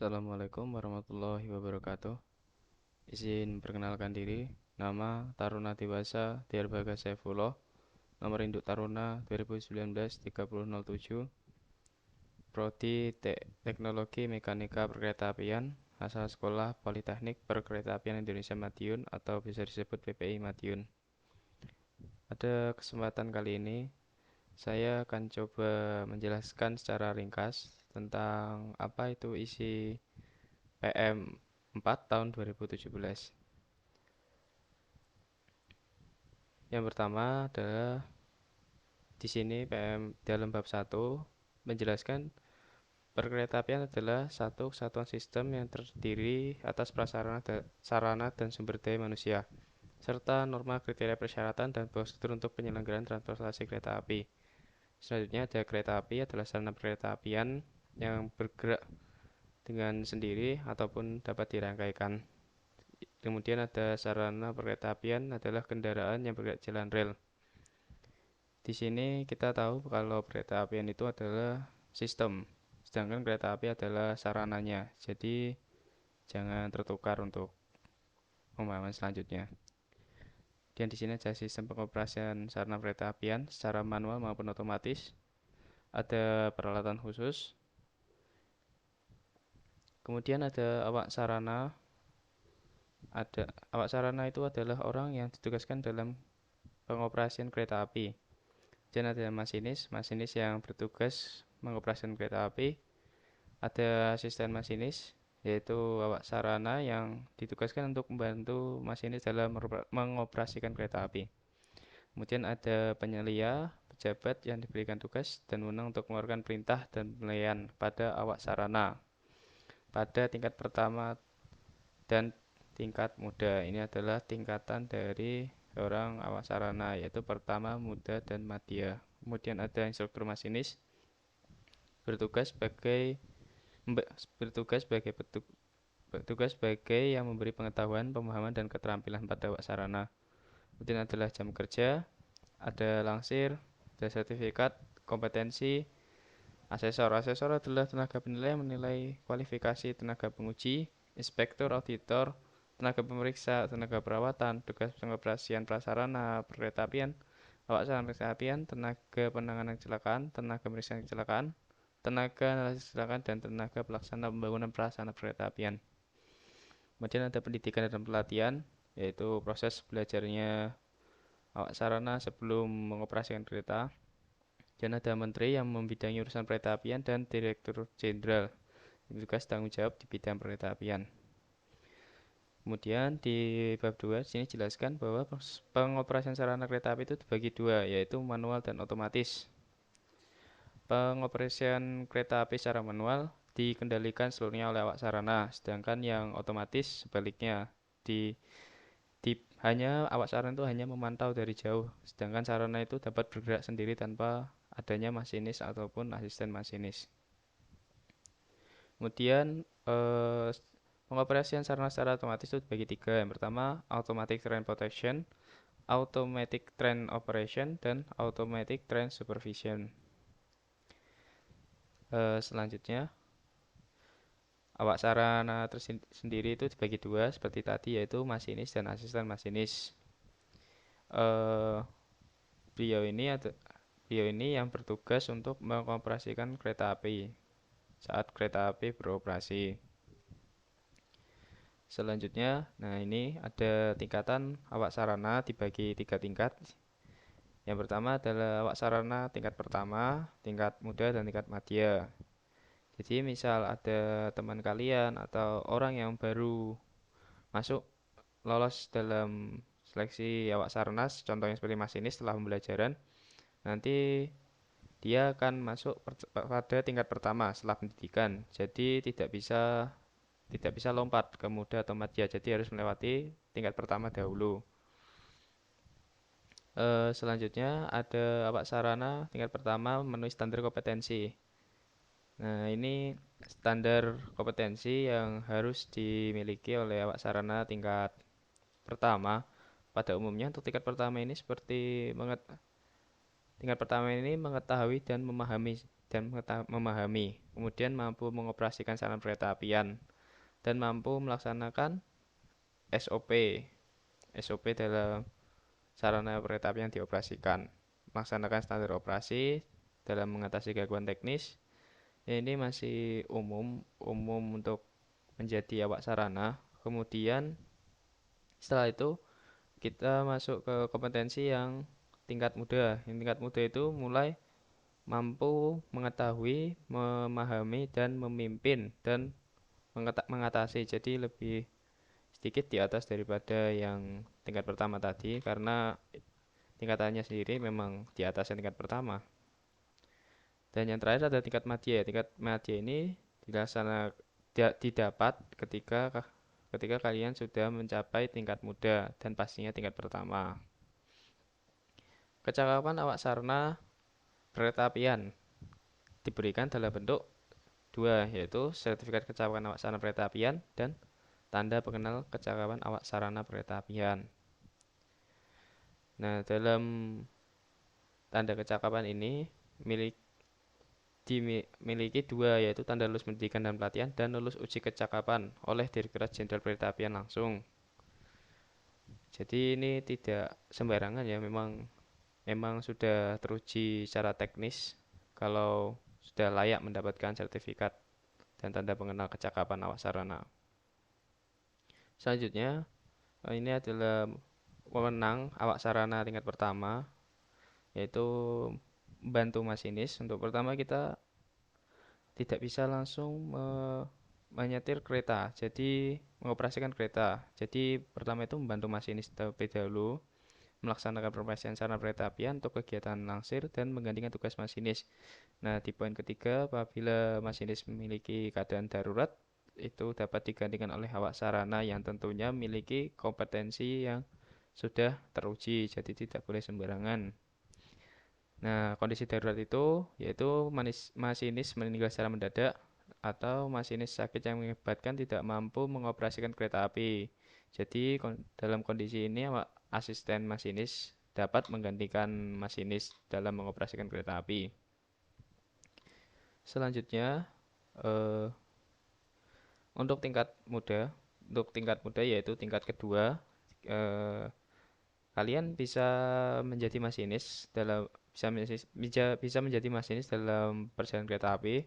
Assalamualaikum warahmatullahi wabarakatuh. Izin perkenalkan diri, nama Taruna Dewasa Diarbaga Saifullah, nomor induk Taruna 2019-3007, Prodi Teknologi Mekanika Perkeretaapian, asal Sekolah Politeknik Perkeretaapian Indonesia Madiun atau bisa disebut PPI Madiun. Pada kesempatan kali ini, saya akan coba menjelaskan secara ringkas tentang apa itu isi PM 4 tahun 2017. Yang pertama adalah di sini PM dalam bab 1 menjelaskan perkeretaapian adalah satu kesatuan sistem yang terdiri atas prasarana sarana dan sumber daya manusia serta norma kriteria persyaratan dan prosedur untuk penyelenggaraan transportasi kereta api. Selanjutnya ada kereta api adalah sarana perkeretaapian yang bergerak dengan sendiri ataupun dapat dirangkaikan. Kemudian ada sarana perkeretaapian adalah kendaraan yang bergerak jalan rel. Di sini kita tahu kalau kereta apian itu adalah sistem, sedangkan kereta api adalah sarananya. Jadi jangan tertukar untuk pemahaman selanjutnya. Dan di sini ada sistem pengoperasian sarana kereta apian secara manual maupun otomatis. Ada peralatan khusus. Kemudian ada awak sarana. Awak sarana itu adalah orang yang ditugaskan dalam pengoperasian kereta api. Dan ada masinis, masinis yang bertugas mengoperasikan kereta api. Ada asisten masinis, yaitu awak sarana yang ditugaskan untuk membantu masinis dalam mengoperasikan kereta api. Kemudian ada penyelia, pejabat yang diberikan tugas dan wewenang untuk mengeluarkan perintah dan penilaian pada awak sarana pada tingkat pertama dan tingkat muda. Ini adalah tingkatan dari orang awak sarana, yaitu pertama, muda, dan madya. Kemudian ada instruktur masinis bertugas sebagai yang memberi pengetahuan, pemahaman, dan keterampilan pada awak sarana. Kemudian adalah jam kerja, ada langsir, ada sertifikat, kompetensi, asesor. Asesor adalah tenaga penilai yang menilai kualifikasi tenaga penguji, inspektur, auditor, tenaga pemeriksa, tenaga perawatan, tugas pengoperasian prasarana perkeretaapian, awak sarana perkeretaapian, tenaga penanganan kecelakaan, tenaga pemeriksaan kecelakaan, tenaga analisis kecelakaan, dan tenaga pelaksana pembangunan prasarana perkeretaapian. Kemudian ada pendidikan dan pelatihan, yaitu proses belajarnya awak sarana sebelum mengoperasikan kereta. Dan ada menteri yang membidangi urusan perkeretaapian dan direktur jenderal yang tugas tanggung jawab di bidang perkeretaapian. Kemudian di bab 2 sini jelaskan bahwa pengoperasian sarana kereta api itu dibagi dua, yaitu manual dan otomatis. Pengoperasian kereta api secara manual dikendalikan seluruhnya oleh awak sarana, sedangkan yang otomatis sebaliknya hanya awak sarana itu hanya memantau dari jauh, sedangkan sarana itu dapat bergerak sendiri tanpa adanya masinis ataupun asisten masinis. Kemudian pengoperasian sarana secara otomatis itu dibagi tiga. Yang pertama, automatic train protection, automatic train operation, dan automatic train supervision. Selanjutnya, awak sarana tersendiri itu dibagi dua seperti tadi, yaitu masinis dan asisten masinis. Eh, beliau ini yang bertugas untuk mengoperasikan kereta api saat kereta api beroperasi. Selanjutnya, nah ini ada tingkatan awak sarana dibagi tiga tingkat. Yang pertama adalah awak sarana tingkat pertama, tingkat muda, dan tingkat madya. Jadi misal ada teman kalian atau orang yang baru masuk lolos dalam seleksi awak sarana, contohnya seperti masinis setelah pembelajaran, nanti dia akan masuk pada tingkat pertama setelah pendidikan. Jadi tidak bisa lompat ke muda atau madya, jadi harus melewati tingkat pertama dahulu. Selanjutnya ada awak sarana tingkat pertama memenuhi standar kompetensi. Nah, ini standar kompetensi yang harus dimiliki oleh awak sarana tingkat pertama. Pada umumnya untuk tingkat pertama ini seperti Tingkat pertama ini mengetahui dan memahami, kemudian mampu mengoperasikan sarana kereta apian dan mampu melaksanakan SOP. SOP dalam sarana kereta api yang dioperasikan, melaksanakan standar operasi dalam mengatasi gangguan teknis. Ini masih umum untuk menjadi awak sarana. Kemudian setelah itu kita masuk ke kompetensi yang tingkat muda. Yang tingkat muda itu mulai mampu mengetahui, memahami, dan memimpin dan mengatasi. Jadi lebih sedikit di atas daripada yang tingkat pertama tadi karena tingkatannya sendiri memang di atas yang tingkat pertama. Dan yang terakhir ada tingkat madya. Tingkat madya ini didapat ketika kalian sudah mencapai tingkat muda dan pastinya tingkat pertama. Kecakapan awak sarana kereta apian diberikan dalam bentuk dua, yaitu sertifikat kecakapan awak sarana kereta apian dan tanda pengenal kecakapan awak sarana kereta apian. Nah, dalam tanda kecakapan ini dimiliki dua, yaitu tanda lulus pendidikan dan pelatihan dan lulus uji kecakapan oleh Direktorat Jenderal Kereta Apian langsung. Jadi ini tidak sembarangan ya, memang sudah teruji secara teknis kalau sudah layak mendapatkan sertifikat dan tanda pengenal kecakapan awak sarana. Selanjutnya, ini adalah wewenang awak sarana tingkat pertama, yaitu membantu masinis. Untuk pertama kita tidak bisa langsung menyetir kereta, jadi mengoperasikan kereta. Jadi pertama itu membantu masinis terlebih dahulu melaksanakan peroperasian sarana kereta apian untuk kegiatan langsir dan menggantikan tugas masinis. Nah, di poin ketiga, apabila masinis memiliki keadaan darurat, itu dapat digantikan oleh awak sarana yang tentunya memiliki kompetensi yang sudah teruji, jadi tidak boleh sembarangan. Nah, kondisi darurat itu yaitu masinis meninggal secara mendadak atau masinis sakit yang mengakibatkan tidak mampu mengoperasikan kereta api. Jadi, dalam kondisi ini asisten masinis dapat menggantikan masinis dalam mengoperasikan kereta api. Selanjutnya, eh, untuk tingkat muda yaitu tingkat kedua, eh, kalian bisa menjadi masinis dalam bisa menjadi masinis dalam perjalanan kereta api,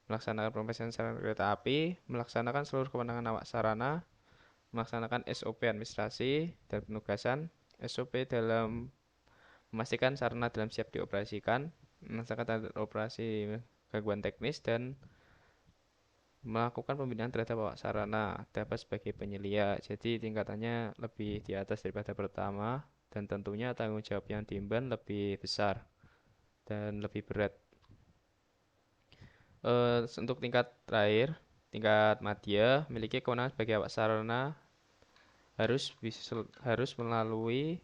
melaksanakan pemeriksaan sarana kereta api, melaksanakan seluruh kewenangan awak sarana, melaksanakan SOP administrasi dan penugasan, SOP dalam memastikan sarana dalam siap dioperasikan, melaksanakan standar operasi gangguan teknis, dan melakukan pembinaan terhadap awak sarana dapat sebagai penyelia. Jadi tingkatannya lebih di atas daripada pertama dan tentunya tanggung jawab yang diemban lebih besar dan lebih berat. Untuk tingkat terakhir, tingkat madya memiliki kewenangan sebagai awak sarana harus melalui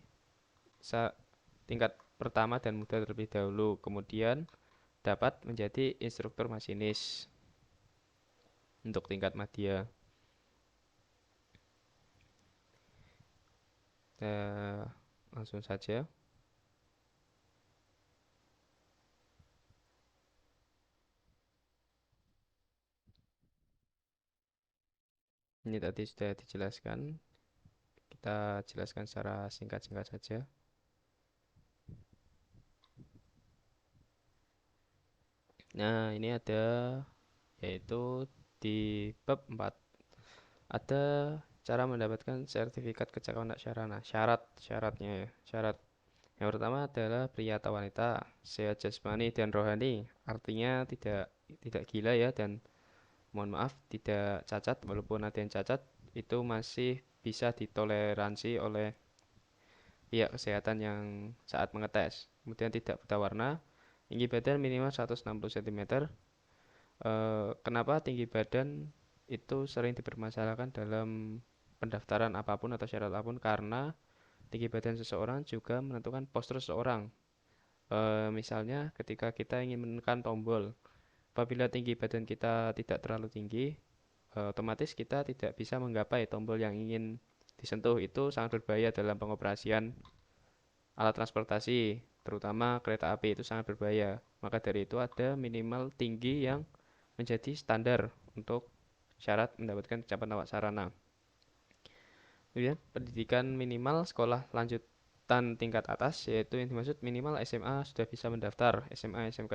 tingkat pertama dan muda terlebih dahulu, kemudian dapat menjadi instruktur masinis untuk tingkat madya. Langsung saja. Ini tadi sudah dijelaskan. Kita jelaskan secara singkat-singkat saja. Nah, ini ada yaitu di bab 4 ada cara mendapatkan sertifikat kecakapan sarana. Syaratnya ya. Syarat yang pertama adalah pria atau wanita, sehat jasmani dan rohani. Artinya tidak gila ya, dan mohon maaf tidak cacat, walaupun ada yang cacat itu masih bisa ditoleransi oleh pihak kesehatan yang saat mengetes. Kemudian tidak buta warna, tinggi badan minimal 160 cm. Kenapa tinggi badan itu sering dipermasalahkan dalam pendaftaran apapun atau syarat apapun? Karena tinggi badan seseorang juga menentukan postur seseorang. Misalnya ketika kita ingin menekan tombol, apabila tinggi badan kita tidak terlalu tinggi, otomatis kita tidak bisa menggapai tombol yang ingin disentuh. Itu sangat berbahaya dalam pengoperasian alat transportasi. terutama kereta api itu sangat berbahaya. Maka dari itu ada minimal tinggi yang menjadi standar untuk syarat mendapatkan capaian awak sarana. Kemudian pendidikan minimal sekolah lanjutan tingkat atas, yaitu yang dimaksud minimal SMA sudah bisa mendaftar, SMA SMK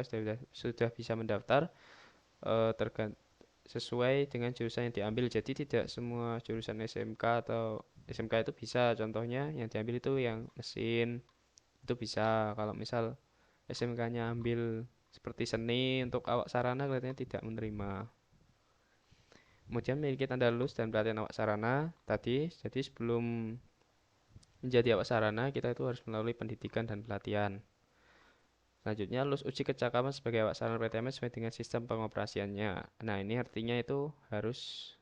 sudah bisa mendaftar, sesuai dengan jurusan yang diambil. Jadi tidak semua jurusan SMK atau SMK itu bisa. Contohnya yang diambil itu yang mesin itu bisa. Kalau misal SMK-nya ambil seperti seni untuk awak sarana kelihatannya tidak menerima. Kemudian memiliki tanda lulus dan pelatihan awak sarana tadi. Jadi sebelum menjadi awak sarana kita itu harus melalui pendidikan dan pelatihan. Selanjutnya lulus uji kecakapan sebagai awak sarana PTMS sesuai dengan sistem pengoperasiannya. Nah, ini artinya itu harus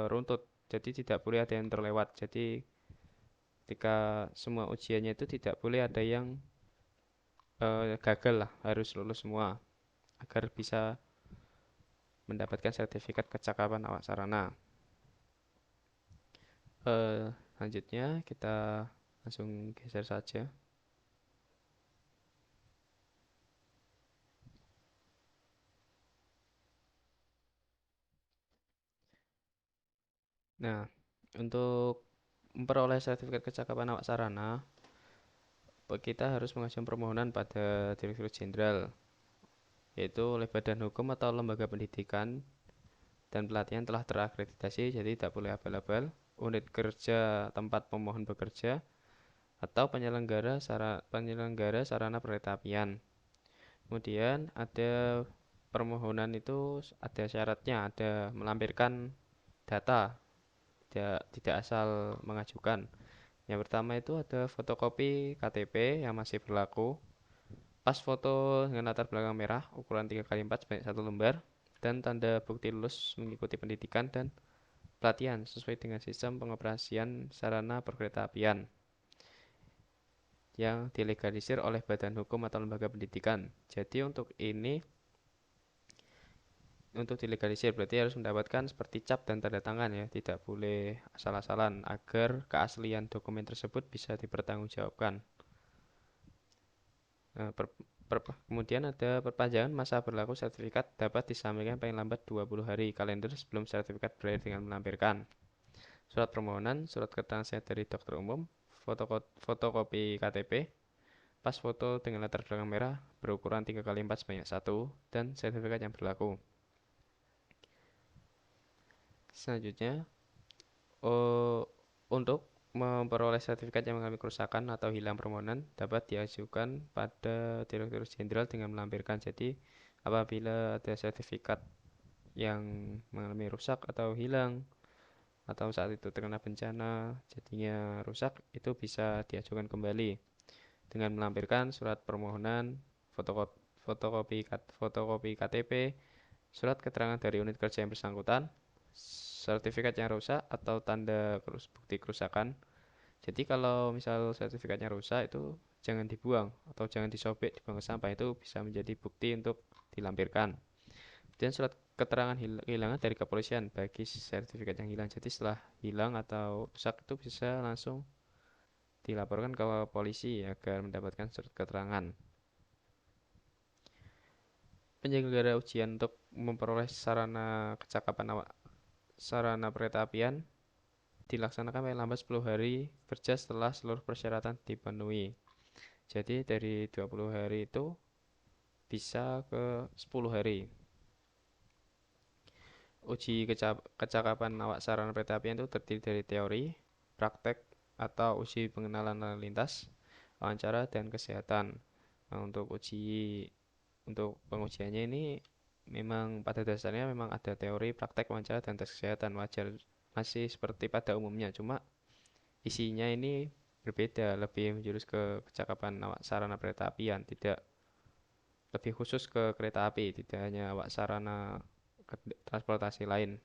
runtut. Jadi tidak boleh ada yang terlewat. Jadi ketika semua ujiannya itu tidak boleh ada yang gagal lah, harus lulus semua agar bisa mendapatkan sertifikat kecakapan awak sarana. Selanjutnya kita langsung geser saja. Nah, untuk memperoleh sertifikat kecakapan awak sarana, kita harus mengajukan permohonan pada Direktur Jenderal, yaitu oleh badan hukum atau lembaga pendidikan dan pelatihan telah terakreditasi, jadi tidak boleh abal-abal, unit kerja tempat pemohon bekerja, atau penyelenggara sarana perkereta-apian. Kemudian ada permohonan itu ada syaratnya, ada melampirkan data, tidak asal mengajukan. Yang pertama itu ada fotokopi KTP yang masih berlaku, pas foto dengan latar belakang merah ukuran 3x4 sebanyak 1 lembar, dan tanda bukti lulus mengikuti pendidikan dan pelatihan sesuai dengan sistem pengoperasian sarana perkeretaapian yang dilegalisir oleh badan hukum atau lembaga pendidikan. Jadi untuk dilegalisir berarti harus mendapatkan seperti cap dan tanda tangan ya, tidak boleh asal-asalan agar keaslian dokumen tersebut bisa dipertanggungjawabkan. Nah, kemudian ada perpanjangan masa berlaku sertifikat dapat disampaikan paling lambat 20 hari kalender sebelum sertifikat berakhir dengan melampirkan surat permohonan, surat keterangan sehat dari dokter umum, fotokopi KTP, pas foto dengan latar belakang merah berukuran 3x4 sebanyak 1, dan sertifikat yang berlaku. Selanjutnya, untuk memperoleh sertifikat yang mengalami kerusakan atau hilang permohonan dapat diajukan pada Direktur Jenderal dengan melampirkan. Jadi, apabila ada sertifikat yang mengalami rusak atau hilang atau saat itu terkena bencana jadinya rusak, itu bisa diajukan kembali dengan melampirkan surat permohonan, fotokopi KTP, surat keterangan dari unit kerja yang bersangkutan, sertifikat yang rusak atau tanda bukti kerusakan. Jadi kalau misal sertifikatnya rusak itu jangan dibuang atau jangan disobek dibuang ke sampah, itu bisa menjadi bukti untuk dilampirkan. Dan surat keterangan kehilangan dari kepolisian bagi sertifikat yang hilang. Jadi setelah hilang atau rusak itu bisa langsung dilaporkan ke polisi agar mendapatkan surat keterangan. Penyelenggara ujian untuk memperoleh sarana kecakapan awak sarana perkereta-apian dilaksanakan paling lambat 10 hari kerja setelah seluruh persyaratan dipenuhi. Jadi dari 20 hari itu bisa ke 10 hari. Uji kecakapan awak sarana perkereta-apian itu terdiri dari teori, praktek, atau uji pengenalan lalu lintas, wawancara, dan kesehatan. Nah, untuk pengujiannya ini memang pada dasarnya memang ada teori, praktek, wawancara, dan tes kesehatan. Wajar masih seperti pada umumnya, cuma isinya ini berbeda, lebih menjurus ke kecakapan awak sarana perkereta-apian, tidak lebih khusus ke kereta api, tidak hanya awak sarana transportasi lain.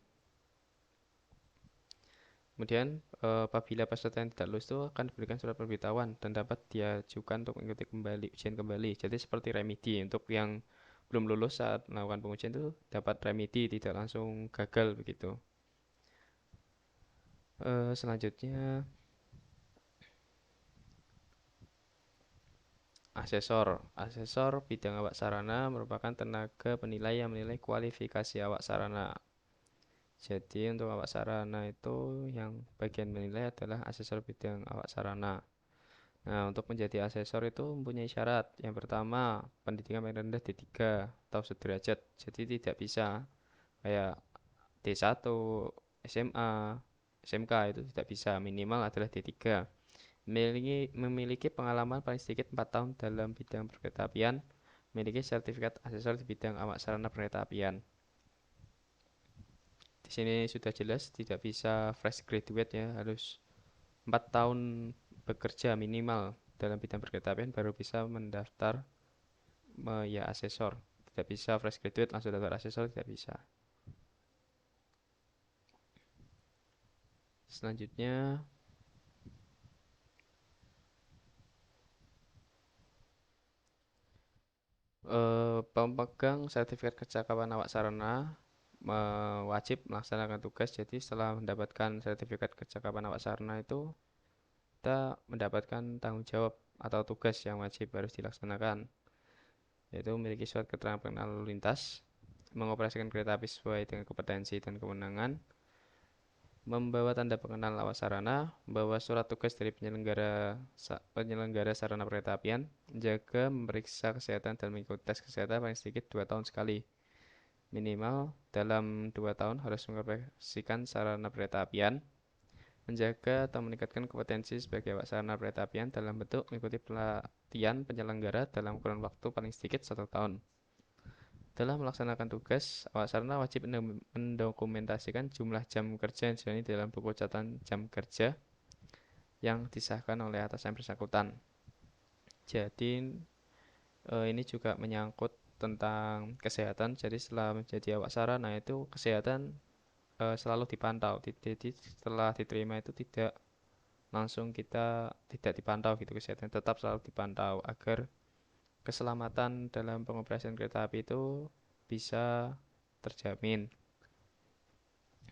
Kemudian apabila peserta yang tidak lulus itu akan diberikan surat pemberitahuan dan dapat diajukan untuk mengikuti kembali ujian kembali. Jadi seperti remedi untuk yang belum lulus saat melakukan pengujian itu dapat remedi, tidak langsung gagal begitu. Selanjutnya Asesor. Asesor bidang awak sarana merupakan tenaga penilai yang menilai kualifikasi awak sarana. Jadi untuk awak sarana itu yang bagian menilai adalah asesor bidang awak sarana. Nah, untuk menjadi asesor itu mempunyai syarat. Yang pertama, pendidikan paling rendah D3 atau sederajat. Jadi tidak bisa kayak D1, SMA, SMK itu tidak bisa. Minimal adalah D3. Memiliki pengalaman paling sedikit 4 tahun dalam bidang perkeretaapian. Memiliki sertifikat asesor di bidang awak sarana perkeretaapian. Di sini sudah jelas tidak bisa fresh graduate ya, harus 4 tahun bekerja minimal dalam bidang perkeretaapian baru bisa mendaftar ya asesor. Tidak bisa fresh graduate langsung daftar asesor, tidak bisa. Selanjutnya pemegang sertifikat kecakapan awak sarana wajib melaksanakan tugas. Jadi setelah mendapatkan sertifikat kecakapan awak sarana itu kita mendapatkan tanggung jawab atau tugas yang wajib harus dilaksanakan, yaitu memiliki surat keterangan pengenal lalu lintas, mengoperasikan kereta api sesuai dengan kompetensi dan kewenangan, membawa tanda pengenal awak sarana, membawa surat tugas dari penyelenggara sarana perkereta menjaga memeriksa kesehatan dan mengikuti tes kesehatan paling sedikit 2 tahun sekali. Minimal dalam 2 tahun harus mengoperasikan sarana perkereta menjaga atau meningkatkan kompetensi sebagai awak sarana perkereta dalam bentuk mengikuti pelatihan penyelenggara dalam kurun waktu paling sedikit 1 tahun. Dalam melaksanakan tugas, awak sarana wajib mendokumentasikan jumlah jam kerja yang dijalani dalam buku catatan jam kerja yang disahkan oleh atasan bersangkutan. Jadi ini juga menyangkut tentang kesehatan. Jadi setelah menjadi awak sarana itu kesehatan selalu dipantau. Jadi setelah diterima itu tidak langsung kita tidak dipantau gitu, kesehatan tetap selalu dipantau agar keselamatan dalam pengoperasian kereta api itu bisa terjamin.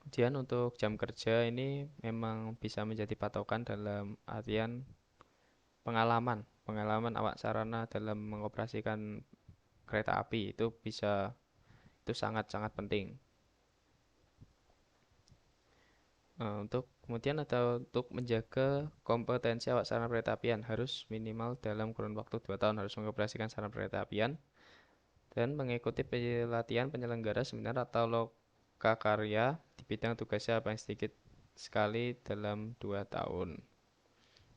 Kemudian untuk jam kerja ini memang bisa menjadi patokan dalam artian pengalaman awak sarana dalam mengoperasikan kereta api itu itu sangat-sangat penting. Untuk kemudian untuk menjaga kompetensi awak sarana perkereta harus minimal dalam kurun waktu 2 tahun harus mengoperasikan sarana perkereta dan mengikuti pelatihan penyelenggara seminar atau lokakarya di bidang tugasnya paling sedikit sekali dalam 2 tahun.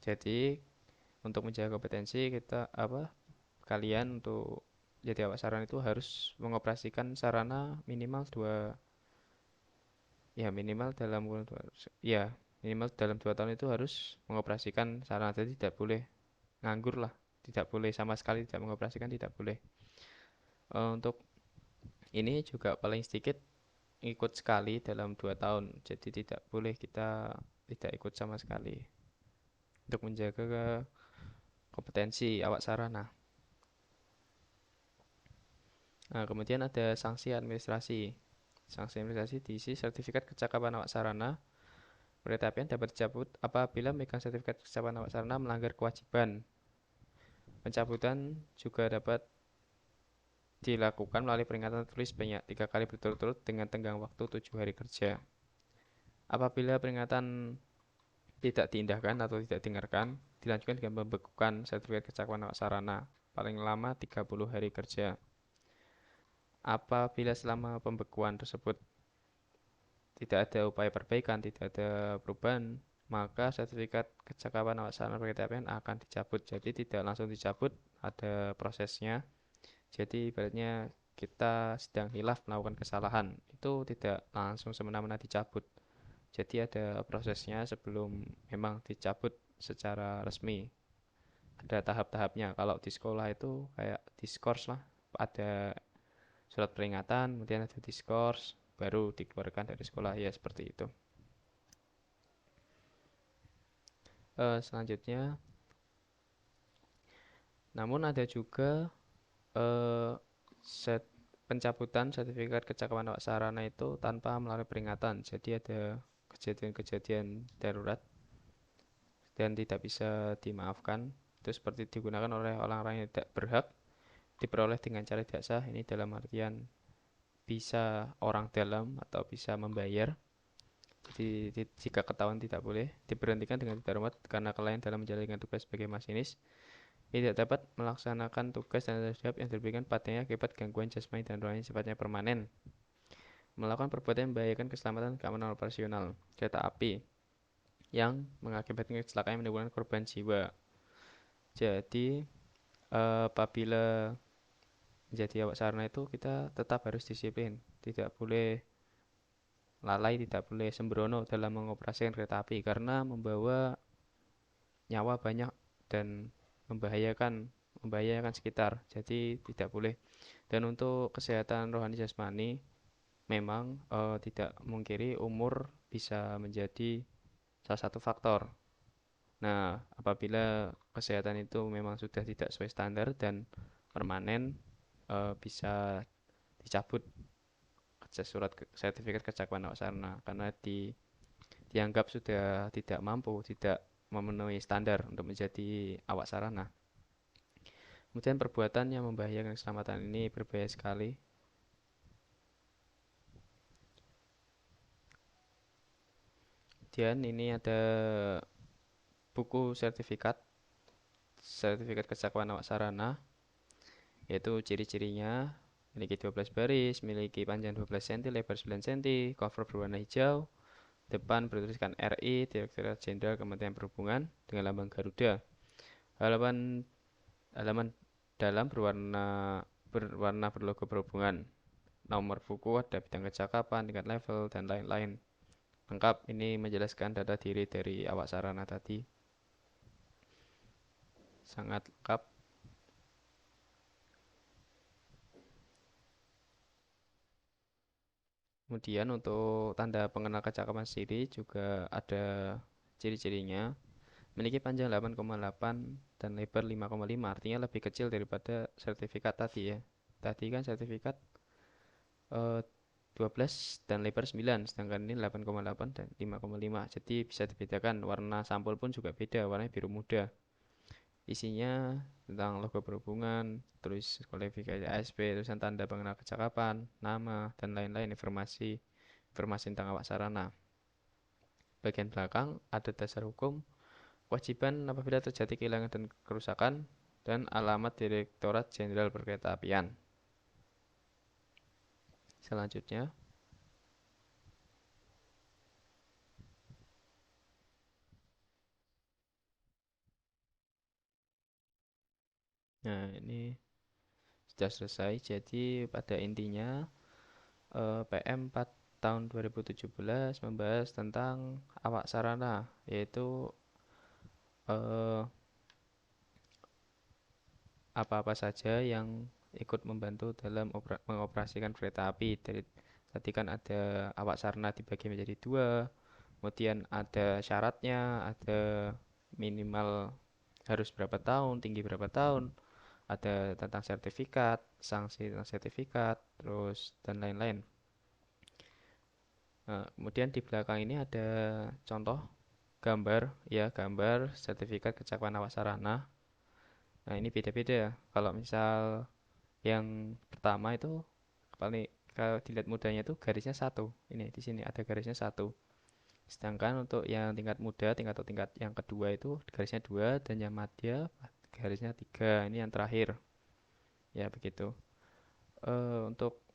Jadi untuk menjaga kompetensi kalian untuk jadi awak sarana itu harus mengoperasikan sarana minimal minimal dalam minimal dalam 2 tahun itu harus mengoperasikan sarana. Jadi tidak boleh nganggur lah, tidak boleh sama sekali tidak mengoperasikan, tidak boleh. Untuk ini juga paling sedikit ikut sekali dalam 2 tahun, jadi tidak boleh kita tidak ikut sama sekali untuk menjaga kompetensi awak sarana. Nah, kemudian ada sanksi administrasi. Sanksi administrasi diisi sertifikat kecakapan awak sarana. Kereta apian dapat dicabut apabila memegang sertifikat kecakapan awak sarana melanggar kewajiban. Pencabutan juga dapat dilakukan melalui peringatan tertulis banyak 3 kali berturut-turut dengan tenggang waktu 7 hari kerja. Apabila peringatan tidak diindahkan atau tidak didengarkan, dilanjutkan dengan pembekuan sertifikat kecakapan awak sarana paling lama 30 hari kerja. Apabila selama pembekuan tersebut tidak ada upaya perbaikan, tidak ada perubahan, maka sertifikat kecakapan awak sarana kereta apian akan dicabut. Jadi tidak langsung dicabut, ada prosesnya. Jadi ibaratnya kita sedang hilaf melakukan kesalahan, itu tidak langsung semena-mena dicabut. Jadi ada prosesnya sebelum memang dicabut secara resmi. Ada tahap-tahapnya. Kalau di sekolah itu kayak diskors lah, ada surat peringatan, kemudian ada diskors, baru dikeluarkan dari sekolah, ya seperti itu. Selanjutnya, namun ada juga pencabutan sertifikat kecakapan awak sarana itu tanpa melalui peringatan. Jadi ada kejadian-kejadian darurat dan tidak bisa dimaafkan. itu seperti digunakan oleh orang-orang yang tidak berhak, diperoleh dengan cara tidak sah. Ini dalam artian bisa orang dalam atau bisa membayar. Jadi jika ketahuan tidak boleh, diberhentikan dengan tidak hormat karena kelalaian dalam menjalankan tugas sebagai masinis, tidak dapat melaksanakan tugas dan tanggung jawab yang diberikan padanya akibat gangguan jasmani dan rohani sifatnya permanen, melakukan perbuatan yang membahayakan keselamatan dan keamanan operasional kereta api yang mengakibatkan kecelakaan yang menimbulkan korban jiwa. Jadi apabila menjadi awak sarana itu kita tetap harus disiplin, tidak boleh lalai, tidak boleh sembrono dalam mengoperasikan kereta api karena membawa nyawa banyak dan membahayakan membahayakan sekitar. Jadi tidak boleh. Dan untuk kesehatan rohani jasmani memang tidak mungkiri umur bisa menjadi salah satu faktor. Nah, apabila kesehatan itu memang sudah tidak sesuai standar dan permanen, bisa dicabut surat sertifikat kecakapan awak sarana karena dianggap sudah tidak mampu, tidak memenuhi standar untuk menjadi awak sarana. Kemudian perbuatan yang membahayakan keselamatan ini berbahaya sekali. Kemudian ini ada buku sertifikat kecakapan awak sarana, yaitu ciri-cirinya: memiliki 12 baris, memiliki panjang 12 cm, lebar 9 cm, cover berwarna hijau, depan bertuliskan RI, Direktorat Jenderal Kementerian Perhubungan dengan lambang Garuda. Halaman halaman dalam berwarna berlogo perhubungan. Nomor buku, ada bidang kecakapan, tingkat level, dan lain-lain. Lengkap, ini menjelaskan data diri dari awak sarana tadi. Sangat lengkap. Kemudian untuk tanda pengenal kecakapan sendiri juga ada ciri-cirinya. Memiliki panjang 8,8 dan lebar 5,5, artinya lebih kecil daripada sertifikat tadi ya. Tadi kan sertifikat 12 dan lebar 9, sedangkan ini 8,8 dan 5,5. Jadi bisa dibedakan, warna sampul pun juga beda, warnanya biru muda. Isinya tentang logo perhubungan, terus kualifikasi ASP, tulisan tanda pengenal kecakapan, nama, dan lain-lain informasi tentang awak sarana. Bagian belakang ada dasar hukum, kewajiban apabila terjadi kehilangan dan kerusakan, dan alamat Direktorat Jenderal Perkeretaapian. Selanjutnya, nah ini sudah selesai. Jadi pada intinya PM 4 tahun 2017 membahas tentang awak sarana, yaitu eh, apa-apa saja yang ikut membantu dalam mengoperasikan kereta api. Tadi kan ada awak sarana dibagi menjadi dua, kemudian ada syaratnya, ada minimal harus berapa tahun, tinggi berapa tahun, ada tentang sertifikat, sanksi tentang sertifikat, terus dan lain-lain. Nah, kemudian di belakang ini ada contoh gambar, ya gambar sertifikat kecakapan awak sarana. Nah ini beda-beda ya. Kalau misal yang pertama itu paling, kalau dilihat mudanya itu garisnya satu. Ini di sini ada garisnya satu. Sedangkan untuk yang tingkat muda, tingkat yang kedua itu garisnya dua, dan yang madya garisnya tiga. Ini yang terakhir. Ya begitu. Untuk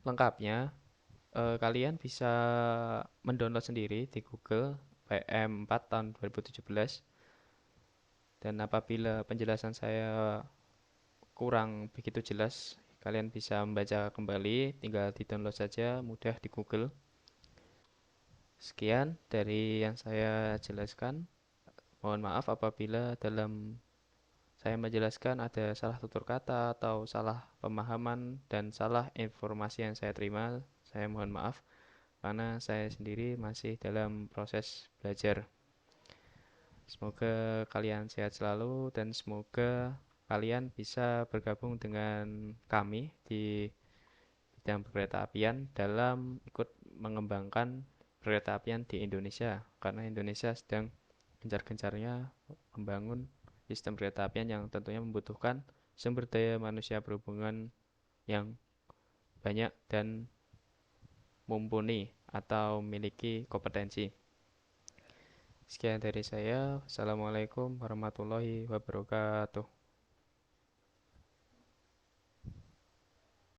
lengkapnya kalian bisa mendownload sendiri di Google PM 4 tahun 2017. Dan apabila penjelasan saya kurang begitu jelas, kalian bisa membaca kembali, tinggal di-download saja, mudah di Google. Sekian dari yang saya jelaskan. Mohon maaf apabila dalam saya menjelaskan ada salah tutur kata atau salah pemahaman dan salah informasi yang saya terima. Saya mohon maaf karena saya sendiri masih dalam proses belajar. Semoga kalian sehat selalu dan semoga kalian bisa bergabung dengan kami di bidang perkeretaapian dalam ikut mengembangkan perkeretaapian di Indonesia, karena Indonesia sedang gencar-gencarnya membangun sistem kereta apian yang tentunya membutuhkan sumber daya manusia berhubungan yang banyak dan mumpuni atau memiliki kompetensi. Sekian dari saya. Wassalamualaikum warahmatullahi wabarakatuh.